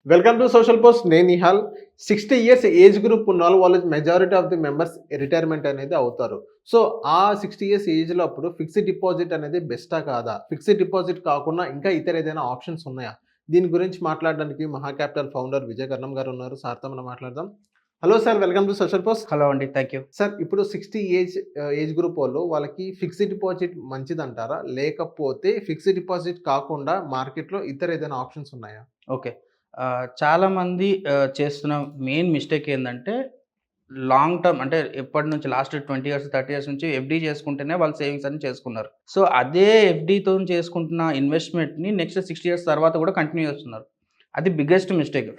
Welcome to social post. నేను Nihal. 60 years age group ఉన్న వాళ్ళు majority of the members retirement అనేది అవుతారు. సో ఆ 60 ఇయర్స్ ఏజ్‌లో అప్పుడు ఫిక్స్డ్ డిపాజిట్ అనేది బెస్టా కాదా? ఫిక్స్డ్ డిపాజిట్ కాకుండా ఇంకా ఇతర ఏదైనా ఆప్షన్స్ ఉన్నాయా? దీని గురించి మాట్లాడడానికి మహా క్యాపిటల్ ఫౌండర్ విజయ్ కర్ణం గారు ఉన్నారు. సార్‌తో మనం మాట్లాడదాం. Hello sir, welcome to social post. Hello అండి. Thank you. సార్, ఇప్పుడు 60 ఏజ్ గ్రూప్ వాళ్ళు వాళ్ళకి ఫిక్స్డ్ డిపాజిట్ మంచిదంటారా? లేకపోతే ఫిక్స్డ్ డిపాజిట్ కాకుండా మార్కెట్‌లో ఇతర ఏదైనా ఆప్షన్స్ ఉన్నాయా? ఓకే. చాలామంది చేస్తున్న మెయిన్ మిస్టేక్ ఏందంటే, లాంగ్ టర్మ్ అంటే ఎప్పటినుంచి లాస్ట్ 20 ఇయర్స్, 30 ఇయర్స్ నుంచి ఎఫ్‌డి చేసుకుంటేనే వాళ్ళు సేవింగ్స్ అన్ని చేసుకున్నారు. సో, అదే ఎఫ్‌డితోని చేసుకుంటున్న ఇన్వెస్ట్‌మెంట్‌ని నెక్స్ట్ 60 ఇయర్స్ తర్వాత కూడా కంటిన్యూ చేస్తున్నారు. అది బిగ్గెస్ట్ మిస్టేక్.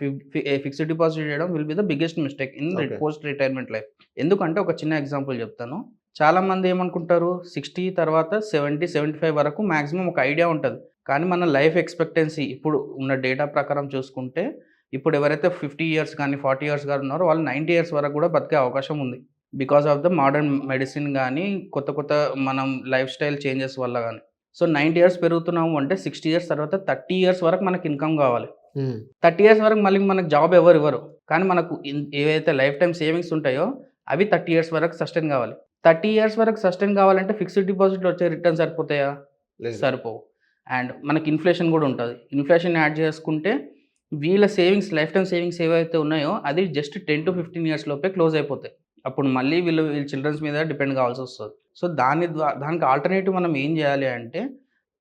ఫిక్స్డ్ డిపాజిట్ చేయడం will be the biggest mistake in okay. Post retirement life. ఎందుకంటే ఒక చిన్న ఎగ్జాంపుల్ చెప్తాను. చాలామంది ఏమనుకుంటారు 60 తర్వాత 70, 75 వరకు మాక్సిమం ఒక ఐడియా ఉంటది. కానీ మన లైఫ్ ఎక్స్‌పెక్టెన్సీ ఇప్పుడు ఉన్న డేటా ప్రకారం చూసుకుంటే, ఇప్పుడు ఎవరైతే 50 ఇయర్స్ కానీ, 40 ఇయర్స్ గాని ఉన్నారో వాళ్ళు 90 ఇయర్స్ వరకు కూడా బతికే అవకాశం ఉంది. Because of the modern medicine గానీ, కొత్త కొత్త మనం లైఫ్ స్టైల్ చేంజెస్ వల్ల గానీ. సో, 90 ఇయర్స్ పెరుగుతున్నాము అంటే 60 ఇయర్స్ తర్వాత 30 ఇయర్స్ వరకు మనకి ఇన్‌కమ్ కావాలి. హ్మ్. 30 ఇయర్స్ వరకు మళ్ళీ మనకు జాబ్ ఎవరు ఇవ్వరు. కానీ మనకు ఏవైతే లైఫ్ టైమ్ సేవింగ్స్ ఉంటాయో అవి 30 ఇయర్స్ వరకు సస్టైన్ కావాలి. 30 ఇయర్స్ వరకు సస్టైన్ కావాలంటే ఫిక్స్డ్ డిపాజిట్‌లో వచ్చే రిటర్న్స్ సరిపోతాయా? లేదు. సరిపోవు. అండ్ మనకి ఇన్‌ఫ్లేషన్ గూడా ఉంటది. ఇన్‌ఫ్లేషన్ యాడ్ చేసుకుంటే వీళ్ళ సేవింగ్స్ లైఫ్ టైమ్ సేవింగ్స్ ఏవైతే ఉన్నాయో అది జస్ట్ 10-15 ఇయర్స్ లోపే క్లోజ్ అయిపోతాయి. అప్పుడు మళ్ళీ వీళ్ళ చిల్డ్రన్స్ మీద డిపెండ్ కావాల్సొస్తది. సో, దానికి ఆల్టర్‌నేటివ్ మనం ఏం చేయాలి అంటే,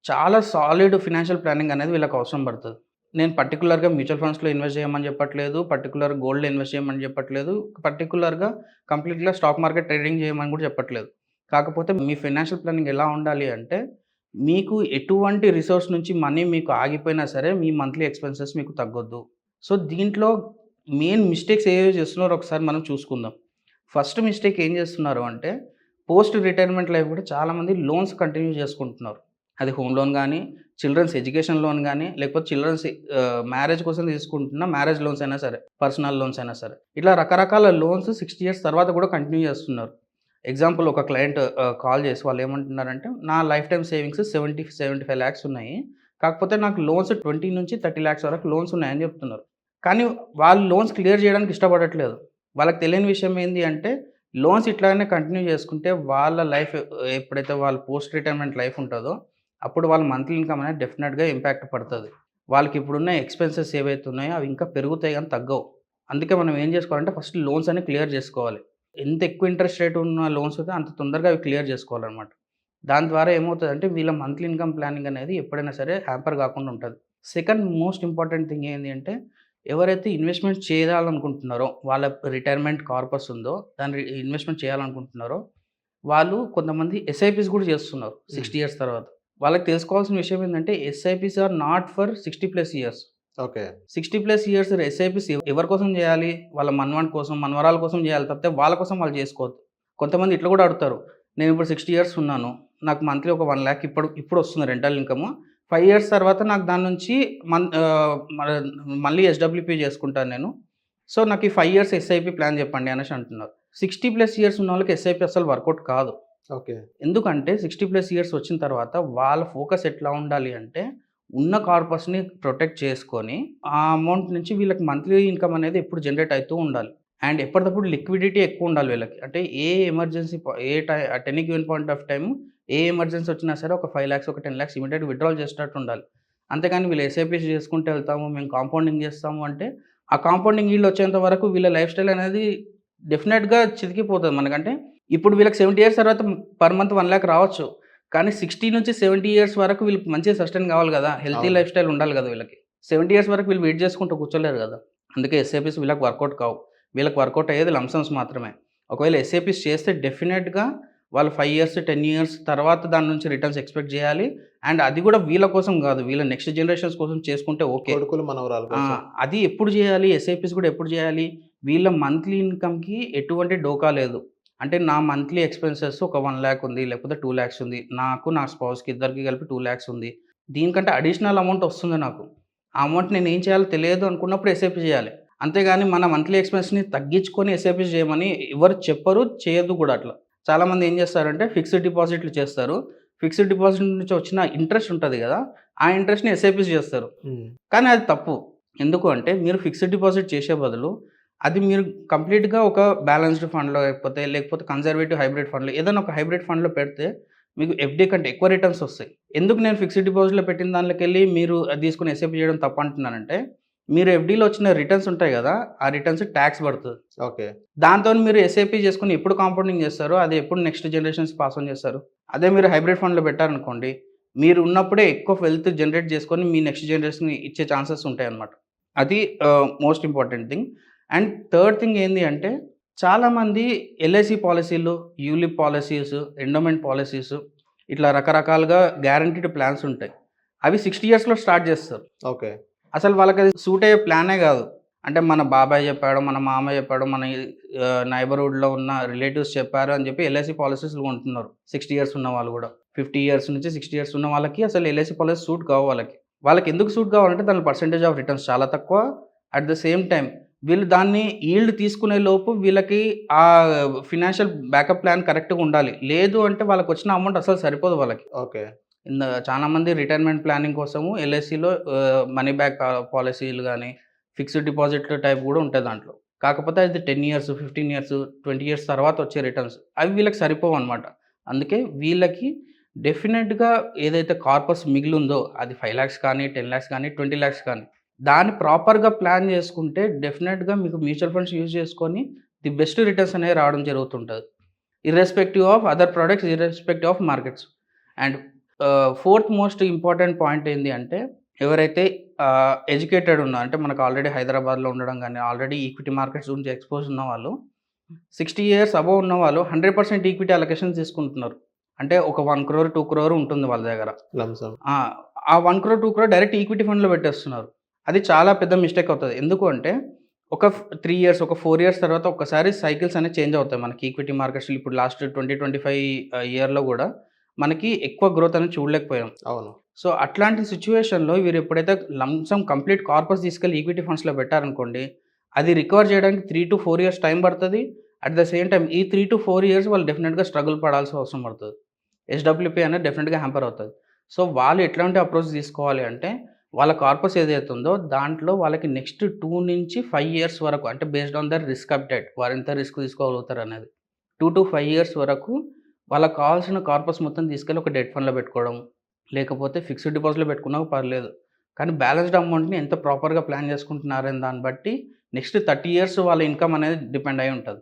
చాలా సాలిడ్ ఫినాన్షియల్ ప్లానింగ్ అనేది వీళ్ళకి అవసరం పడతది. నేను పర్టిక్యులర్‌గా మ్యూచువల్ ఫండ్స్‌లో ఇన్వెస్ట్ చేయమని చెప్పట్లేదు. పర్టిక్యులర్ గోల్డ్‌లో ఇన్వెస్ట్ చేయమని చెప్పట్లేదు. పర్టిక్యులర్‌గా కంప్లీట్‌గా స్టాక్ మార్కెట్ ట్రేడింగ్ చేయమని కూడా చెప్పట్లేదు. కాకపోతే మీ ఫైనాన్షియల్ ప్లానింగ్ ఎలా ఉండాలి అంటే, మీకు ఎటువంటి రిసోర్స్ నుంచి మనీ మీకు ఆగిపోయినా సరే, మీ మంత్లీ ఎక్స్‌పెన్సెస్ మీకు తగ్గొద్దు. సో, దీంట్లో మెయిన్ మిస్టేక్స్ ఏవేవి చేస్తున్నారో ఒకసారి మనం చూసుకుందాం. ఫస్ట్ మిస్టేక్ ఏం చేస్తున్నారు అంటే, పోస్ట్ రిటైర్మెంట్ లైఫ్ కూడా చాలామంది లోన్స్ కంటిన్యూ చేసుకుంటున్నారు. అది హోమ్ లోన్ గానీ, చిల్డ్రన్స్ ఎడ్యుకేషన్ లోన్ గానీ, లేకపోతే చిల్డ్రన్స్ మ్యారేజ్ కోసం తీసుకుంటున్న మ్యారేజ్ లోన్స్ అయినా సరే, పర్సనల్ లోన్స్ అయినా సరే. ఇట్లా రకరకాల లోన్స్ 60 ఇయర్స్ తర్వాత కూడా కంటిన్యూ చేస్తున్నారు. ఎగ్జాంపుల్ ఒక క్లయింట్ కాల్ చేసి వాళ్ళు ఏమంటున్నారంటే, నా లైఫ్ టైమ్ సేవింగ్స్ 75 లాక్స్ ఉన్నాయి. కాకపోతే నాకు లోన్స్ 20-30 లాక్స్ వరకు లోన్స్ ఉన్నాయని చెప్తున్నారు. కానీ వాళ్ళు లోన్స్ క్లియర్ చేయడానికి ఇష్టపడట్లేదు. వాళ్ళకి తెలియని విషయం ఏంది అంటే, లోన్స్ ఇట్లానే కంటిన్యూ చేసుకుంటే వాళ్ళ లైఫ్ ఎప్పుడైతే వాళ్ళ పోస్ట్ రిటైర్మెంట్ లైఫ్ ఉంటదో, అప్పుడు వాళ్ళ మంత్లీ ఇన్‌కమ్ అనేది డెఫినిట్‌గా ఇంపాక్ట్ పడతది. వాళ్ళకి ఇప్పుడున్న ఎక్స్‌పెన్సెస్ ఏవైతే ఉన్నాయో అవి ఇంకా పెరుగుతాయి గానీ తగ్గవు. అందుకే మనం ఏం చేసుకోవాలంటే ఫస్ట్ లోన్స్ అన్ని క్లియర్ చేసుకోవాలి. ఎంత ఎక్కువ ఇంట్రెస్ట్ రేట్ ఉన్న లోన్స్ అయితే అంత తొందరగా అవి క్లియర్ చేసుకోవాలనమాట. దాని ద్వారా ఏమవుతదంటే వీళ్ళ మంత్లీ ఇన్‌కమ్ ప్లానింగ్ అనేది ఎప్పుడైనా సరే హ్యాంపర్ కాకుండా ఉంటది. సెకండ్ మోస్ట్ ఇంపార్టెంట్ థింగ్ ఏంది అంటే, ఎవరైతే ఇన్వెస్ట్‌మెంట్ చేయాలనుకుంటున్నారో, వాళ్ళ రిటైర్మెంట్ కార్పస్ ఉందో, దాన్ని ఇన్వెస్ట్‌మెంట్ చేయాలనుకుంటున్నారో, వాళ్ళు కొంతమంది ఎస్ఐపీస్ కూడా చేస్తున్నారు 60 ఇయర్స్ తర్వాత. వాళ్ళకి తెలుసుకోవాల్సిన విషయం ఏందంటే, SIPs are not for 60+ years. Okay. 60+ years SIPs ఎవరి కోసం చేయాలి? వాళ్ళ మనవడి కోసం, మనవరాల కోసం చేయాలి తప్పితే వాళ్ళ కోసం వాళ్ళు చేసుకోవద్దు. కొంతమంది ఇట్లా కూడా అడుగుతారు. నేను ఇప్పుడు 60 ఇయర్స్ ఉన్నాను. నాకు మంత్లీ ఒక 1 లాక్ ఇప్పుడు వస్తుంది రెంటల్ ఇన్‌కమ్. 5 ఇయర్స్ తర్వాత నాకు దాని నుంచి మళ్ళీ ఎస్‌డబ్ల్యూపీ చేసుకుంటాను నేను. సో, నాకు ఈ 5 ఇయర్స్ ఎస్ఐపీ ప్లాన్ చెప్పండి అనేసి అంటున్నారు. 60+ ఇయర్స్ ఉన్నోళ్ళకి ఎస్ఐపీ అసలు వర్కౌట్ కాదు. ఓకే. ఎందుకంటే 60+ ఇయర్స్ వచ్చిన తర్వాత వాళ్ళ ఫోకస్ ఎట్లా ఉండాలి అంటే, ఉన్న కార్పస్‌ని ప్రొటెక్ట్ చేసుకొని, ఆ అమౌంట్ నుంచి వీళ్ళకి మంత్లీ ఇన్‌కమ్ అనేది ఎప్పుడు జనరేట్ అయితూ ఉండాలి. అండ్ ఎప్పటికప్పుడు లిక్విడిటీ ఎక్కువ ఉండాలి వీళ్ళకి. అంటే a emergency at any given point of time a emergency వచ్చినా సరే ఒక 5 లాక్స్, ఒక 10 లాక్స్ ఇమ్మీడియేట్‌గా విత్‌డ్రాల్ చేసేటట్టు ఉండాలి. అంతేగాని వీళ్ళు ఎస్ఐపీస్ చేసుకుంటూ వెళ్తాము, మేము కాంపౌండింగ్ చేస్తాము అంటే, ఆ కాంపౌండింగ్ ఈల్డ్ వచ్చేంత వరకు వీళ్ళ లైఫ్ స్టైల్ అనేది డెఫినిట్‌గా చితికిపోతది మనకంటే. ఇప్పుడు వీళ్ళకి 70 ఇయర్స్ తర్వాత పర్ మంత్ 1 లాక్ రావచ్చు. కానీ 60-70 ఇయర్స్ వరకు వీళ్ళు మంచిగా సస్టైన్ కావాలి గదా! హెల్తీ అవును. లైఫ్ స్టైల్ ఉండాలి గదా వీళ్ళకి. 70 ఇయర్స్ వరకు వీళ్ళు వెయిట్ చేసుకుంటూ కూర్చోలేరు గదా! అందుకే ఎస్ఐపీస్ వీళ్ళకి వర్కౌట్ కావు. వీళ్ళకి వర్కౌట్ అయ్యేది లంప్ సమ్స్ మాత్రమే. ఒకవేళ ఎస్ఐపీస్ చేస్తే డెఫినిట్‌గా వాళ్ళు 5 ఇయర్స్, 10 ఇయర్స్ తర్వాత దాని నుంచి రిటర్న్స్ ఎక్స్‌పెక్ట్ జేయాలి. అండ్ అది గూడా వీళ్ళ కోసం గాదు. వీళ్ళ నెక్స్ట్ జనరేషన్స్ కోసం చేసుకుంటే ఓకే. కొడుకులు, మనవరాల ఆ! కోసం. అది ఎప్పుడు జేయాలి? ఎస్ఐపీస్ గూడా ఎప్పుడు జేయాలి? వీళ్ళ మంత్లీ ఇన్‌కమ్‌కి ఎటువంటి డోకా లేదు. అంటే నా మంత్లీ ఎక్స్‌పెన్సెస్ ఒక 1 లాక్ ఉంది. లేకపోతే 2 లాక్స్ ఉంది. నాకు, నా స్పౌస్‌కి ఇద్దరికి కలిపి 2 లాక్స్ ఉంది. దీనికంటే అడిషనల్ అమౌంట్ వస్తుంది నాకు. ఆ అమౌంట్ నేను ఏం చేయాలో తెలియదు అనుకున్నప్పుడు ఎస్ఐపీ చేయాలి. అంతేగాని మన మంత్లీ ఎక్స్‌పెన్స్‌ని తగ్గించుకొని ఎస్ఐపీస్ చేయమని ఎవరు చెప్పరు. చేయొద్దు కూడా అట్లా. చాలామంది ఏం చేస్తారంటే ఫిక్స్డ్ డిపాజిట్లు చేస్తారు. ఫిక్స్డ్ డిపాజిట్ నుంచి వచ్చిన ఇంట్రెస్ట్ ఉంటది గదా! ఆ ఇంట్రెస్ట్‌ని ఎస్ఐపీస్ చేస్తారు. హ్మ్. కానీ అది తప్పు. ఎందుకు అంటే మీరు ఫిక్స్డ్ డిపాజిట్ చేసే బదులు అది మీరు కంప్లీట్‌గా ఒక బ్యాలన్స్డ్ ఫండ్‌లో లేకపోతే కన్జర్వేటివ్ హైబ్రిడ్ ఫండ్‌లో ఏదైనా ఒక హైబ్రిడ్ ఫండ్‌లో పెడితే మీకు ఎఫ్‌డి కంటే ఎక్కువ రిటర్న్స్ వస్తాయి. ఎందుకు నేను ఫిక్స్డ్ డిపాజిట్‌లో పెట్టిన దాంట్లోకెళ్ళి మీరు అది తీసుకొని ఎస్ఐపి చేయడం తప్పంటున్నానంటే, మీరు ఎఫ్‌డిలో వచ్చిన రిటర్న్స్ ఉంటాయి గదా! ఆ రిటర్న్స్ టాక్స్ పడతది. ఓకే. దాంతోని మీరు ఎస్ఐపి చేసుకొని ఎప్పుడు కాంపౌండింగ్ చేస్తారో, అది ఎప్పుడు నెక్స్ట్ జనరేషన్స్‌కి పాస్ ఆన్ చేస్తారు. అదే మీరు హైబ్రిడ్ ఫండ్‌లో పెట్టారనుకోండి, మీరు ఉన్నప్పుడే ఎక్కువ వెల్త్ జనరేట్ చేసుకొని మీ నెక్స్ట్ జనరేషన్‌కి ఇచ్చే ఛాన్సెస్ ఉంటాయన్నమాట. అది most important thing. And third thing ఏంది అంటే, చాలామంది ఎల్ఐసి పాలిసీలు, యూలిప్ పాలిసీస్, ఎండోమెంట్ పాలిసీస్ ఇట్లా రకరకాలుగా గ్యారంటీడ్ ప్లాన్స్ ఉంటాయి. అవి 60 ఇయర్స్‌లో స్టార్ట్ చేస్తారు. ఓకే. అసలు వాళ్ళకది సూట్ అయ్యే ప్లానే గాదు. అంటే మన బాబాయ్ చెప్పాడు, మన మామయ్య చెప్పాడు, మన నైబర్‌హుడ్‌లో ఉన్న రిలేటివ్స్ చెప్పారు అని చెప్పి ఎల్ఐసి పాలిసీస్‌లు కొంటున్నారు. 60 ఇయర్స్ ఉన్న వాళ్ళు గూడా. 50 ఇయర్స్ నుంచి 60 ఇయర్స్ ఉన్న వాళ్ళకి అసలు ఎల్ఐసి పాలిసీ సూట్ కావు వాళ్ళకి. వాళ్ళకెందుకు సూట్ కావాలంటే దాని పర్సెంటేజ్ ఆఫ్ రిటర్న్స్ చాలా తక్కువ. అట్ ద సేమ్ టైమ్ వీళ్ళు దాన్ని ఈల్డ్ తీసుకునే లోపు వీళ్ళకి ఆ ఫినాన్షియల్ బ్యాకప్ ప్లాన్ కరెక్ట్‌గా ఉండాలి. లేదు అంటే వాళ్ళకొచ్చిన అమౌంట్ అసలు సరిపోదు వాళ్ళకి. ఓకే. చాలామంది రిటైర్మెంట్ ప్లానింగ్ కోసము ఎల్ఐసిలో మనీ బ్యాక్ పాలిసీలు గానీ, ఫిక్స్డ్ డిపాజిట్‌ల టైప్ గూడా ఉంటాయి దాంట్లో. కాకపోతే అది 10 ఇయర్స్, 15 ఇయర్స్, 20 ఇయర్స్ తర్వాత వచ్చే రిటర్న్స్. అవి వీళ్ళకి సరిపోవన్నమాట. అందుకే వీళ్ళకి డెఫినిట్‌గా ఏదైతే కార్పస్ మిగిలుందో అది 5,00,000 కానీ, 10,00,000 కానీ, 20,00,000 కానీ దాన్ని ప్రాపర్‌గా ప్లాన్ చేసుకుంటే డెఫినిట్‌గా మీకు మ్యూచువల్ ఫండ్స్ యూజ్ చేసుకొని ది బెస్ట్ రిటర్న్స్ అనేవి రావడం జరుగుతుంటది. Irrespective of other products, irrespective of markets. And fourth most important point ఏంది అంటే, ఎవరైతే ఎడ్యుకేటెడ్ ఉన్నారు అంటే మనకు ఆల్రెడీ హైదరాబాద్‌లో ఉండడం గానీ, ఆల్రెడీ ఈక్విటీ మార్కెట్స్ గురించి ఎక్స్‌పోజ్ ఉన్నవాళ్ళు 60 ఇయర్స్ అబోవ్ ఉన్నవాళ్ళు 100% ఈక్విటీ అలొకేషన్ తీసుకుంటున్నారు. అంటే ఒక 1,00,00,000, 2,00,00,000 ఉంటుంది వాళ్ళ దగ్గర. లంసమ్. ఆ! ఆ 1,00,00,000, 2,00,00,000 డైరెక్ట్ ఈక్విటీ ఫండ్‌లో పెట్టేస్తున్నారు. అది చాలా పెద్ద మిస్టేక్ అవుతది. ఎందుకు అంటే ఒక 3 ఇయర్స్, ఒక 4 ఇయర్స్ తర్వాత ఒక్కసారి సైకిల్స్ అనేవి చేంజ్ అవుతాయి మనకి ఈక్విటీ మార్కెట్స్‌లో. ఇప్పుడు లాస్ట్ 2025 ఇయర్‌లో గూడా మనకి ఎక్కువ గ్రోత్ అనేది చూడలేకపోయాం. అవును. సో, అట్లాంటి సిట్యుయేషన్‌లో వీరు ఎప్పుడైతే లంప్ సమ్ కంప్లీట్ కార్పస్ తీసుకెళ్ళి ఈక్విటీ ఫండ్స్‌లో పెట్టారనుకోండి, అది రికవర్ చేయడానికి 3-4 ఇయర్స్ టైం పడతది. అట్ ద సేమ్ టైమ్ ఈ 3-4 ఇయర్స్ వాళ్ళు డెఫినిట్‌గా స్ట్రగుల్ పడాల్సిన అవసరం పడతది. ఎస్‌డబ్ల్యూపీ అనేది డెఫినిట్‌గా హ్యాంపర్ అవుతది. సో, వాళ్ళు ఎట్లాంటి అప్రోచ్ తీసుకోవాలి అంటే, వాళ్ళ కార్పస్ ఏదైతే ఉందో దాంట్లో వాళ్ళకి నెక్స్ట్ 2-5 ఇయర్స్ వరకు అంటే based on their risk appetite వారెంత రిస్క్ తీసుకోగలుగుతారనేది. 2-5 ఇయర్స్ వరకు వాళ్ళకి కావాల్సిన కార్పస్ మొత్తం తీసుకెళ్ళి ఒక డెట్ ఫండ్‌లో పెట్టుకోవడం. లేకపోతే ఫిక్స్డ్ డిపాజిట్‌లో పెట్టుకున్నా పర్లేదు. కానీ బ్యాలెన్స్‌డ్ అమౌంట్‌ని ఎంత ప్రాపర్‌గా ప్లాన్ చేసుకుంటున్నారనే దాన్ని బట్టి నెక్స్ట్ 30 ఇయర్స్ వాళ్ళ ఇన్‌కమ్ అనేది డిపెండ్ అయ్యి ఉంటది.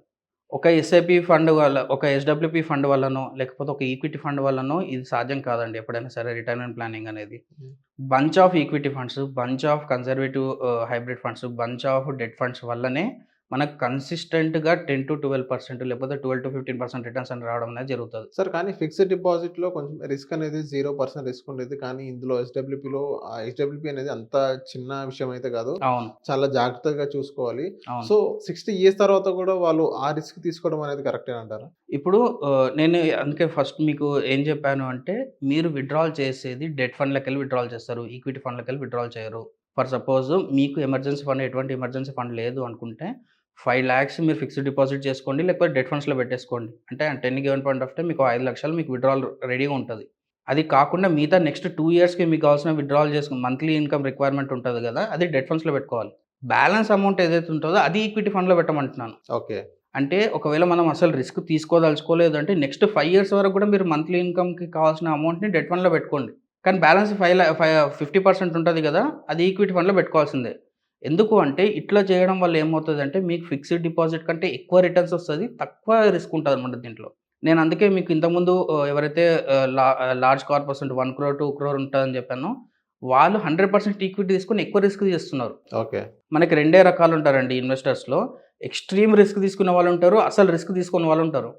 ఒక ఎస్ఐపి ఫండ్ వల్ల, ఒక ఎస్‌డబ్ల్యూపీ ఫండ్ వల్లనో, లేకపోతే ఒక ఈక్విటీ ఫండ్ వల్లనో ఇది సాధ్యం కాదండి ఎప్పుడైనా సరే రిటైర్మెంట్ ప్లానింగ్ అనేది. హ్మ్. Bunch of equity funds, bunch of conservative hybrid funds, bunch of debt funds వల్లనే మనకు కన్సిస్టెంట్‌గా 10-12% లేకపోతే 12-15% రిటర్న్స్ అని రావడం అనేది జరుగుతది. సార్ కానీ ఫిక్స్డ్ డిపాజిట్‌లో కొంచెం రిస్క్ అనేది 0% రిస్క్ ఉండేది. కానీ ఇందులో ఎస్‌డబ్ల్యూపీలో ఎస్‌డబ్ల్యూపీ అనేది అంత చిన్న విషయం అయితే కాదు. అవును. చాలా జాగ్రత్తగా చూసుకోవాలి. అవును. సో 60 ఇయర్స్ తర్వాత కూడా వాళ్ళు ఆ రిస్క్ తీసుకోవడం అనేది కరెక్టేనంటారా? ఇప్పుడు నేను అందుకే ఫస్ట్ మీకు ఏం చెప్పాను అంటే, మీరు విత్‌డ్రాల్ చేసేది డెట్ ఫండ్‌లకెళ్ళి విత్‌డ్రాల్ చేస్తారు. ఈక్విటీ ఫండ్‌లకెళ్ళి విత్‌డ్రాల్ చేయరు. ఫర్ సపోజ్ మీకు ఎమర్జెన్సీ ఫండ్ ఎటువంటి ఎమర్జెన్సీ ఫండ్ లేదు అనుకుంటే, 5,00,000 మీరు ఫిక్స్డ్ డిపాజిట్ చేసుకోండి. లేకపోతే డెట్ ఫండ్స్‌లో పెట్టేసుకోండి. అంటే at any given point of time మీకు 5,00,000 మీకు విత్‌డ్రాల్ రెడీగా ఉంటది. అది కాకుండా మిగతా నెక్స్ట్ 2 ఇయర్స్‌కి మీకు కావాల్సిన విత్‌డ్రాల్ మంత్లీ ఇన్‌కమ్ రిక్వైర్మెంట్ ఉంటది గదా! అది డెట్ ఫండ్స్‌లో పెట్టుకోవాలి. బ్యాలెన్స్ అమౌంట్ ఏదైతే ఉంటదో అది ఈక్విటీ ఫండ్‌లో పెట్టమంటున్నాను. ఓకే. అంటే ఒకవేళ మనం అసలు రిస్క్ తీసుకోదలుచుకోలేదు అంటే నెక్స్ట్ 5 ఇయర్స్ వరకు కూడా మీరు మంత్లీ ఇన్‌కమ్‌కి కావాల్సిన అమౌంట్‌ని డెట్ ఫండ్‌లో పెట్టుకోండి. కానీ బ్యాలెన్స్ 50% ఉంటది గదా! అది ఈక్విటీ ఫండ్‌లో పెట్టుకోవాల్సిందే. ఎందుకు అంటే ఇట్లా చేయడం వల్ల ఏమవుతదంటే మీకు ఫిక్స్డ్ డిపాజిట్ కంటే ఎక్కువ రిటర్న్స్ వస్తది. తక్కువ రిస్క్ ఉంటదనమాట దీంట్లో. నేను అందుకే మీకు ఇంతకుముందు ఎవరైతే లార్జ్ కార్పొరేట్స్ ఉంటే 1,00,00,000, 2,00,00,000 ఉంటదని చెప్పానో వాళ్ళు 100% ఈక్విటీ తీసుకొని ఎక్కువ రిస్క్ చేస్తున్నారు. ఓకే. మనకి రెండే రకాలుంటారండి ఇన్వెస్టర్స్‌లో. ఎక్స్‌ట్రీమ్ రిస్క్ తీసుకునే వాళ్ళుంటారు. అసలు రిస్క్ తీసుకోని వాళ్ళుంటారు.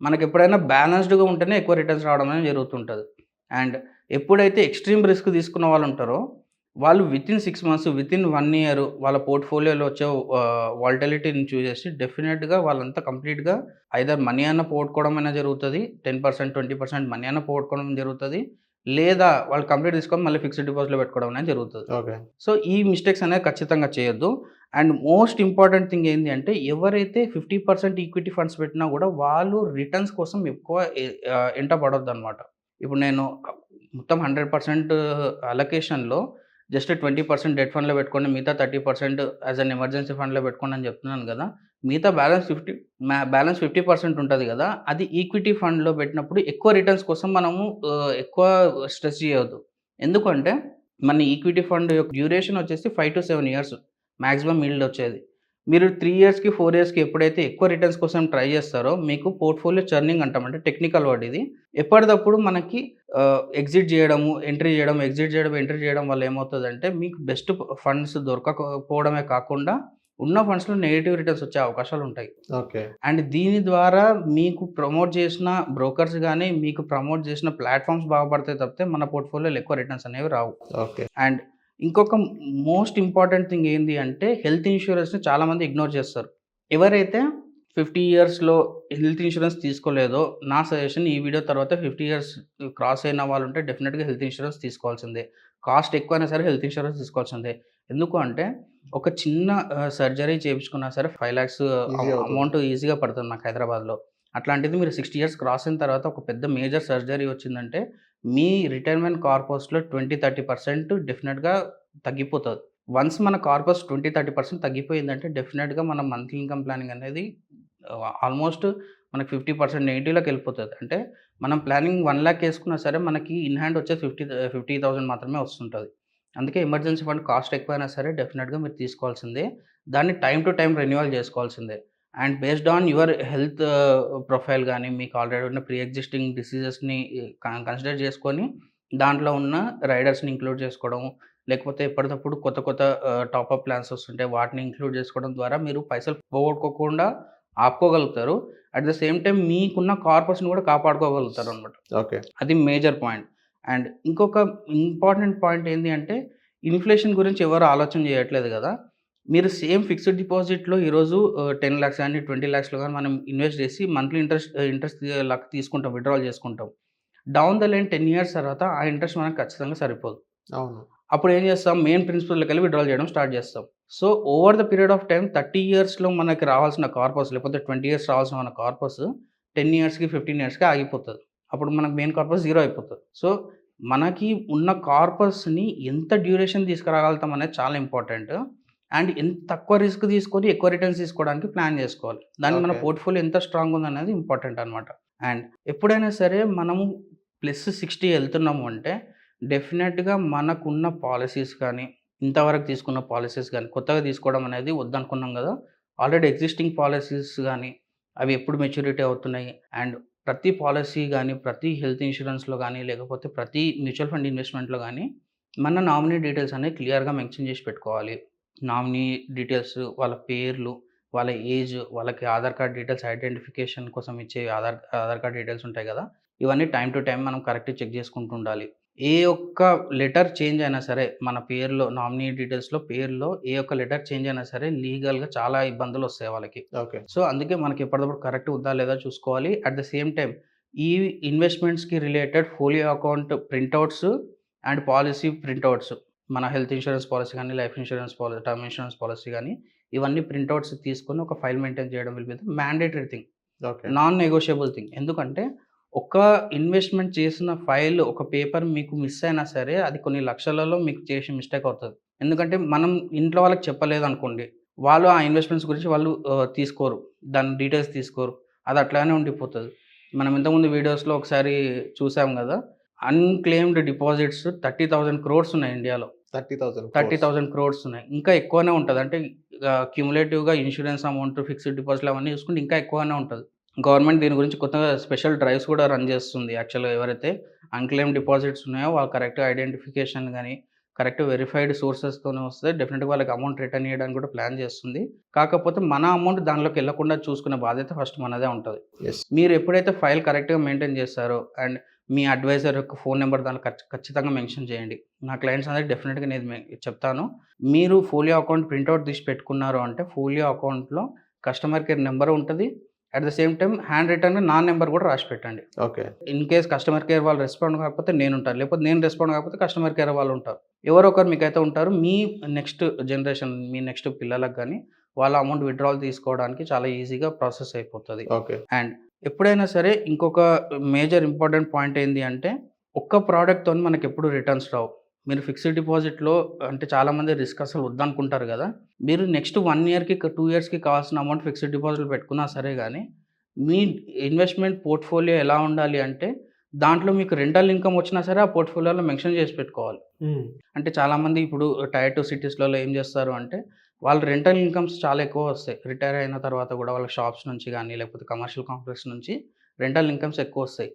మనకెప్పుడైనా బ్యాలెన్స్‌డ్‌గా ఉంటేనే ఎక్కువ రిటర్న్స్ రావడం అనేది జరుగుతుంటది. అండ్ ఎప్పుడైతే ఎక్స్‌ట్రీమ్ రిస్క్ తీసుకున్న వాళ్ళుంటారో, వాళ్ళు వితిన్ 6 మంత్స్, వితిన్ 1 ఇయర్ వాళ్ళ పోర్ట్‌ఫోలియోలో వచ్చే వాలటిలిటీని చూసేసి డెఫినిట్‌గా వాళ్ళంతా కంప్లీట్‌గా ఐదర్ మనీ అన్నా పోగొట్టుకోవడమైనా జరుగుతది. 10%, 20% మనీ అన్నా పోగొట్టుకోవడం జరుగుతది. లేదా వాళ్ళు కంప్లీట్ తీసుకొని మళ్ళీ ఫిక్స్డ్ డిపాజిట్‌లో పెట్టుకోవడం అనేది జరుగుతది. ఓకే. సో, ఈ మిస్టేక్స్ అనేవి ఖచ్చితంగా చేయొద్దు. అండ్ మోస్ట్ ఇంపార్టెంట్ థింగ్ ఏంది అంటే ఎవరైతే 50% ఈక్విటీ ఫండ్స్ పెట్టినా గూడా వాళ్ళు రిటర్న్స్ కోసం ఎక్కువ ఎంట పడొద్దనమాట. ఇప్పుడు నేను మొత్తం 100% అలొకేషన్‌లో జస్ట్ 20% డెట్ ఫండ్‌లో పెట్టుకోండి. మిగతా 30% యాస్ ఎన్ ఎమర్జెన్సీ ఫండ్‌లో పెట్టుకోండి అని చెప్తున్నాను కదా! మిగతా బ్యాలెన్స్ 50% ఉంటది కదా! అది ఈక్విటీ ఫండ్‌లో పెట్టినప్పుడు ఎక్కువ రిటర్న్స్ కోసం మనము ఎక్కువ స్ట్రెస్ చేయొద్దు. ఎందుకంటే మన ఈక్విటీ ఫండ్ యొక్క డ్యూరేషన్ వచ్చేసి 5-7 ఇయర్స్ మాక్సిమం ఈల్డ్ వచ్చేది. మీరు 3 ఇయర్స్‌కి, 4 ఇయర్స్‌కి ఎప్పుడైతే ఎక్కువ రిటర్న్స్ కోసం ట్రై చేస్తారో మీకు పోర్ట్‌ఫోలియో చర్నింగ్ అంటాం. అంటే టెక్నికల్ వర్డ్ ఇది. ఎప్పటిదప్పుడు మనకి ఎగ్జిట్ చేయడము, ఎంట్రీ చేయడం, ఎగ్జిట్ చేయడం, ఎంట్రీ చేయడం వల్ల ఏమవుతదంటే మీకు బెస్ట్ ఫండ్స్ దొరకకపోవడమే కాకుండా ఉన్న ఫండ్స్‌లో నెగెటివ్ రిటర్న్స్ వచ్చే అవకాశాలుంటాయి. ఓకే. అండ్ దీని ద్వారా మీకు ప్రమోట్ చేసిన బ్రోకర్స్ గాని, మీకు ప్రమోట్ చేసిన ప్లాట్‌ఫార్మ్స్ బాగుపడతాయి తప్పితే మన పోర్ట్‌ఫోలియోలో ఎక్కువ రిటర్న్స్ అనేవి రావు. ఓకే. అండ్ ఇంకొక మోస్ట్ ఇంపార్టెంట్ థింగ్ ఏంది అంటే హెల్త్ ఇన్స్యూరెన్స్‌ని చాలామంది ఇగ్నోర్ చేస్తారు. ఎవరైతే 50 ఇయర్స్‌లో హెల్త్ ఇన్స్యూరెన్స్ తీసుకోలేదో నా సజెషన్ ఈ వీడియో తర్వాత 50 ఇయర్స్ క్రాస్ అయిన వాళ్ళుంటే డెఫినిట్‌గా హెల్త్ ఇన్స్యూరెన్స్ తీసుకోవాల్సిందే. కాస్ట్ ఎక్కువైనా సరే హెల్త్ ఇన్స్యూరెన్స్ తీసుకోవాల్సిందే. ఎందుకు అంటే ఒక చిన్న సర్జరీ చేపించుకున్నా సరే 5 లాక్స్ ఈజీ అవుతుంది. అమౌంట్ ఈజీగా పడుతుంది నాకు హైదరాబాద్‌లో. అట్లాంటిది మీరు 60 ఇయర్స్ క్రాస్ అయిన తర్వాత ఒక పెద్ద మేజర్ సర్జరీ వచ్చిందంటే మీ రిటైర్మెంట్ కార్పస్‌లో 20-30% డెఫినిట్‌గా తగ్గిపోతది. వన్స్ మన కార్పస్ 20-30% తగ్గిపోయిందంటే డెఫినిట్‌గా మన మంత్లీ ఇన్‌కమ్ ప్లానింగ్ అనేది ఆల్మోస్ట్ మనకి 50% నెగెటివ్‌లోకి వెళ్ళిపోతది. అంటే మనం ప్లానింగ్ 1,00,000 ఏసుకున్నా సరే మనకి ఇన్ హ్యాండ్ వచ్చేది 50,000 మాత్రమే వస్తుంటది. అందుకే ఎమర్జెన్సీ ఫండ్ కాస్ట్ ఎక్కువైనా సరే డెఫినిట్‌గా మీరు తీసుకోవాల్సిందే. దాన్ని టైమ్ టు టైమ్ రెన్యువల్ చేసుకోవాల్సిందే. And based on your health profile గాని, మీకు ఆల్రెడీ ఉన్న ప్రీ ఎగ్జిస్టింగ్ డిసీజెస్‌ని కన్సిడర్ చేసుకొని దాంట్లో ఉన్న రైడర్స్‌ని ఇంక్లూడ్ చేసుకోవడం, లేకపోతే ఎప్పటికప్పుడు కొత్త కొత్త టాపప్ ప్లాన్స్ వస్తుంటాయి. వాటిని ఇంక్లూడ్ చేసుకోవడం ద్వారా మీరు పైసలు పోగొట్టుకోకుండా ఆపుకోగలుగుతారు. అట్ ద సేమ్ టైమ్ మీకున్న కార్పస్‌ని కూడా కాపాడుకోగలుగుతారనమాట. ఓకే. అది మేజర్ పాయింట్. అండ్ ఇంకొక ఇంపార్టెంట్ పాయింట్ ఏంది అంటే ఇన్‌ఫ్లేషన్ గురించి ఎవరు ఆలోచన చేయట్లేదు గదా! మీరు సేమ్ ఫిక్స్డ్ డిపాజిట్‌లో ఈరోజు 10,00,000 గాని, 20,00,000 గాని మనం ఇన్వెస్ట్ చేసి మంత్లీ ఇంట్రెస్ట్ లాగా తీసుకుంటాం. విత్‌డ్రాల్ చేసుకుంటాం. డౌన్ ద లైన్ 10 ఇయర్స్ తర్వాత ఆ ఇంట్రెస్ట్ మనకు ఖచ్చితంగా సరిపోదు. అవును. అప్పుడు ఏం చేస్తాం? మెయిన్ ప్రిన్సిపల్‌లోకెళ్ళి విత్‌డ్రాల్ చేయడం స్టార్ట్ చేస్తాం. So, over the period of time 30 ఇయర్స్‌లో మనకి రావాల్సిన కార్పస్ లేకపోతే 20 ఇయర్స్ రావాల్సిన మన కార్పస్ 10 ఇయర్స్‌కి, 15 ఇయర్స్‌కి ఆగిపోతది. అప్పుడు మనకు మెయిన్ కార్పస్ జీరో అయిపోతది. సో, మనకి ఉన్న కార్పస్‌ని ఎంత డ్యూరేషన్ తీసుకురాగలుగుతాం అనేది చాలా ఇంపార్టెంట్. అండ్ ఎంత తక్కువ రిస్క్ తీసుకొని ఎక్కువ రిటర్న్స్ తీసుకోవడానికి ప్లాన్ చేసుకోవాలి. దానికి మన ఓకే. పోర్ట్‌ఫోలియో ఎంత స్ట్రాంగ్ ఉందనేది ఇంపార్టెంట్ అనమాట. అండ్ ఎప్పుడైనా సరే మనము +60 ఎళ్తున్నాము అంటే డెఫినెట్‌గా మనకున్న పాలిసీస్ కానీ, ఇంతవరకు తీసుకున్న పాలిసీస్ గానీ, కొత్తగా తీసుకోవడం అనేది వద్దనుకున్నాం గదా! ఆల్రెడీ ఎగ్జిస్టింగ్ పాలిసీస్ గానీ, అవి ఎప్పుడు మెచ్యూరిటీ అవుతున్నాయి అండ్ ప్రతి పాలిసీ గానీ, ప్రతి హెల్త్ ఇన్స్యూరెన్స్‌లో గానీ, లేకపోతే ప్రతి మ్యూచువల్ ఫండ్ ఇన్వెస్ట్‌మెంట్‌లో గానీ, మన నామినీ డీటెయిల్స్ అనేవి క్లియర్‌గా మెన్షన్ చేసి పెట్టుకోవాలి. నామినీ డీటెయిల్స్, వాళ్ళ పేర్లు, వాళ్ళ ఏజ్, వాళ్ళకి ఆధార్ కార్డ్ డీటెయిల్స్ ఐడెంటిఫికేషన్ కోసం ఇచ్చే ఆధార్ కార్డ్ డీటెయిల్స్ ఉంటాయి గదా! ఇవన్నీ టైమ్ టు టైమ్ మనం కరెక్ట్‌గా చెక్ చేసుకుంటూ ఉండాలి. ఏ ఒక్క లెటర్ చేంజ్ అయినా సరే, మన పేరులో నామినీ డీటెయిల్స్‌లో పేరులో ఏ ఒక్క లెటర్ చేంజ్ అయినా సరే లీగల్‌గా చాలా ఇబ్బందులొస్తాయి వాళ్ళకి. ఓకే. సో, అందుకే మనకి ఎప్పటికప్పుడు కరెక్ట్ ఉందా లేదా చూసుకోవాలి. అట్ ద సేమ్ టైమ్ ఈ ఇన్వెస్ట్‌మెంట్స్‌కి related folio account printouts and policy printouts మన హెల్త్ ఇన్స్యూరెన్స్ పాలిసీ గానీ, life insurance term insurance policy గానీ, ఇవన్నీ ప్రింటౌట్స్ తీసుకొని ఒక ఫైల్ మెయింటైన్ చేయడం will be the mandatory thing. Okay. Non negotiable thing. ఎందుకంటే ఒక ఇన్వెస్ట్‌మెంట్ చేసిన ఫైల్, ఒక పేపర్ మీకు మిస్ అయినా సరే, అది కొన్ని లక్షలలో మీకు చేసిన మిస్టేక్ అవుతది. ఎందుకంటే మనం ఇంట్లో వాళ్ళకి చెప్పలేదనుకోండి, వాళ్ళు ఆ ఇన్వెస్ట్‌మెంట్స్ గురించి వాళ్ళు తీసుకోరు. దాని డీటెయిల్స్ తీసుకోరు. అది అట్లానే ఉండిపోతది. మనం ఇంతకుముందు వీడియోస్‌లో ఒకసారి చూసాం గదా! అన్‌క్లెయిమ్డ్ డిపాజిట్స్ 30,000 క్రోర్స్ ఉన్నాయి ఇండియాలో. 30,000 క్రోర్స్. 30,000 క్రోర్స్ ఉన్నాయి. ఇంకా ఎక్కువనే ఉంటది. అంటే క్యుములేటివ్‌గా ఇన్స్యూరెన్స్ అమౌంట్, ఫిక్స్డ్ డిపాజిట్‌లు అవన్నీ చూసుకుంటే ఇంకా ఎక్కువనే ఉంటది. గవర్నమెంట్ దీని గురించి కొత్తగా స్పెషల్ డ్రైవ్స్ కూడా రన్ చేస్తుంది. యాక్చువల్‌గా ఎవరైతే అన్‌క్లెయిమ్డ్ డిపాజిట్స్ ఉన్నాయో వాళ్ళు కరెక్ట్‌గా ఐడెంటిఫికేషన్ గాని, కరెక్ట్ వెరిఫైడ్ సోర్సెస్‌తోనే వస్తే డెఫినిట్‌గా వాళ్ళకి అమౌంట్ రిటర్న్ ఇయ్యడానికి కూడా ప్లాన్ చేస్తుంది. కాకపోతే మన అమౌంట్ దానిలోకి ఎళ్ళకుండా చూసుకునే బాధ్యత ఫస్ట్ మనదే ఉంటది. యెస్. మీరు ఎప్పుడైతే ఫైల్ కరెక్ట్‌గా మెయింటైన్ చేస్తారో అండ్ మీ అడ్వైజర్ యొక్క ఫోన్ నంబర్ దాంట్లో ఖచ్చితంగా మెన్షన్ చేయండి. నా క్లయింట్స్ అందరికి డెఫినిట్‌గా నేను చెప్తాను. మీరు ఫోలియో అకౌంట్ ప్రింటౌట్ తీసి పెట్టుకున్నారు అంటే ఫోలియో అకౌంట్‌లో కస్టమర్ కేర్ నంబర్ ఉంటది. At the same time hand రిటెన్‌గా నా నంబర్ కూడా రాసి పెట్టండి. Okay. In case customer care వాళ్ళు రెస్పాండ్ కాకపోతే నేనుంటాను. లేకపోతే నేను రెస్పాండ్ కాకపోతే కస్టమర్ కేర్ వాళ్ళు ఉంటారు. ఎవరో ఒకరు మీకైతే ఉంటారు. మీ నెక్స్ట్ జనరేషన్, మీ నెక్స్ట్ పిల్లలకు గాని వాళ్ళ అమౌంట్ విత్‌డ్రావల్ తీసుకోవడానికి చాలా ఈజీగా ప్రాసెస్ అయిపోతది. ఓకే. అండ్ ఎప్పుడైనా సరే ఇంకొక మేజర్ ఇంపార్టెంట్ పాయింట్ ఏంది అంటే, ఒక్క ప్రొడక్ట్‌తోని మనకెప్పుడు రిటర్న్స్ రావు. మీరు ఫిక్స్డ్ డిపాజిట్లో అంటే చాలామంది రిస్క్ అసలు వద్దనుకుంటారు కదా. మీరు నెక్స్ట్ 1 ఇయర్‌కి, 2 ఇయర్స్‌కి కావాల్సిన అమౌంట్ ఫిక్స్డ్ డిపాజిట్‌లో పెట్టుకున్నా సరే గానీ, మీ ఇన్వెస్ట్‌మెంట్ పోర్ట్‌ఫోలియో ఎలా ఉండాలి అంటే, దాంట్లో మీకు రెంటల్ ఇన్‌కమ్ వచ్చినా సరే ఆ పోర్ట్‌ఫోలియోలో మెన్షన్ చేసి పెట్టుకోవాలి. అంటే చాలామంది ఇప్పుడు టైర్ 2 సిటీస్‌లలో ఏం చేస్తారు అంటే, వాళ్ళ రెంటల్ ఇన్‌కమ్స్ చాలా ఎక్కువ వస్తాయి. రిటైర్ అయిన తర్వాత కూడా వాళ్ళ షాప్స్ నుంచి గానీ, లేకపోతే కమర్షియల్ కాంప్లెక్స్ నుంచి రెంటల్ ఇన్‌కమ్స్ ఎక్కువొస్తాయి.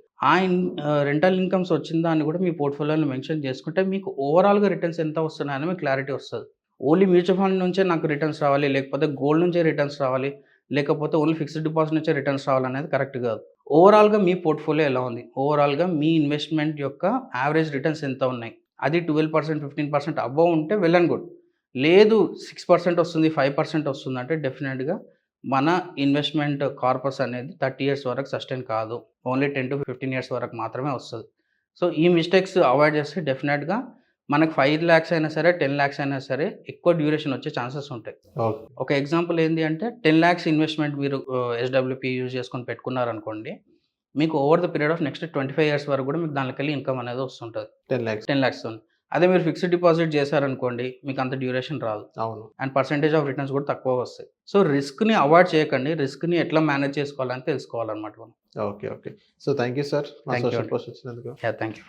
రెంటల్ ఇన్‌కమ్స్ వచ్చిన దాన్ని కూడా మీ పోర్ట్‌ఫోలియోలో మెన్షన్ చేసుకుంటే మీకు ఓవరాల్‌గా రిటర్న్స్ ఎంత వస్తున్నాయని మీకు క్లారిటీ వస్తది. ఓన్లీ మ్యూచువల్ ఫండ్ నుంచే నాకు రిటర్న్స్ రావాలి, లేకపోతే గోల్డ్ నుంచే రిటర్న్స్ రావాలి, లేకపోతే ఓన్లీ ఫిక్స్డ్ డిపాజిట్ నుంచే రిటర్న్స్ రావాలనేది కరెక్ట్ కాదు. ఓవరాల్‌గా మీ పోర్ట్‌ఫోలియో ఎలా ఉంది? ఓవరాల్‌గా మీ ఇన్వెస్ట్‌మెంట్ యొక్క యావరేజ్ రిటర్న్స్ ఎంత ఉన్నాయి? అది 12%, 15% అబోవ్ ఉంటే వెల్ అండ్ గుడ్. లేదు 6% వస్తుంది, 5% వస్తుందంటే డెఫినిట్‌గా మన ఇన్వెస్ట్‌మెంట్ కార్పస్ అనేది 30 ఇయర్స్ వరకు సస్టైన్ కాదు. ఓన్లీ 10-15 ఇయర్స్ వరకు మాత్రమే వస్తది. సో, ఈ మిస్టేక్స్ అవాయిడ్ చేస్తే డెఫినిట్‌గా మనకు 5,00,000 అయినా సరే, 10,00,000 అయినా సరే ఎక్కువ డ్యూరేషన్ వచ్చే ఛాన్సెస్ ఉంటాయి. ఓకే. ఒక ఎగ్జాంపుల్ ఏంది అంటే 10,00,000 ఇన్వెస్ట్‌మెంట్ మీరు ఎస్‌డబ్ల్యూపీ యూజ్ చేసుకొని పెట్టుకున్నారనుకోండి. మీకు over the period of next 25 years వరకు కూడా మీకు దాంట్లోకెళ్ళి ఇన్‌కమ్ అనేది వస్తుంటది. 10,00,000. 10,00,000తోని. అదే మీరు ఫిక్స్డ్ డిపాజిట్ చేశారనుకోండి, మీకు అంత డ్యూరేషన్ రాదు. అవును. అండ్ పర్సెంటేజ్ ఆఫ్ రిటర్న్స్ కూడా తక్కువగా వస్తాయి. సో, రిస్క్‌ని అవాయిడ్ చేయకండి. రిస్క్‌ని ఎట్లా మేనేజ్ చేసుకోవాలని తెలుసుకోవాలన్నమాట మనం. Okay. Okay. So, thank you sir. నా థాంక్ యూ సోషల్ అండి. పోస్ట్ వచ్చినందుకు. యాహ్! Thank you.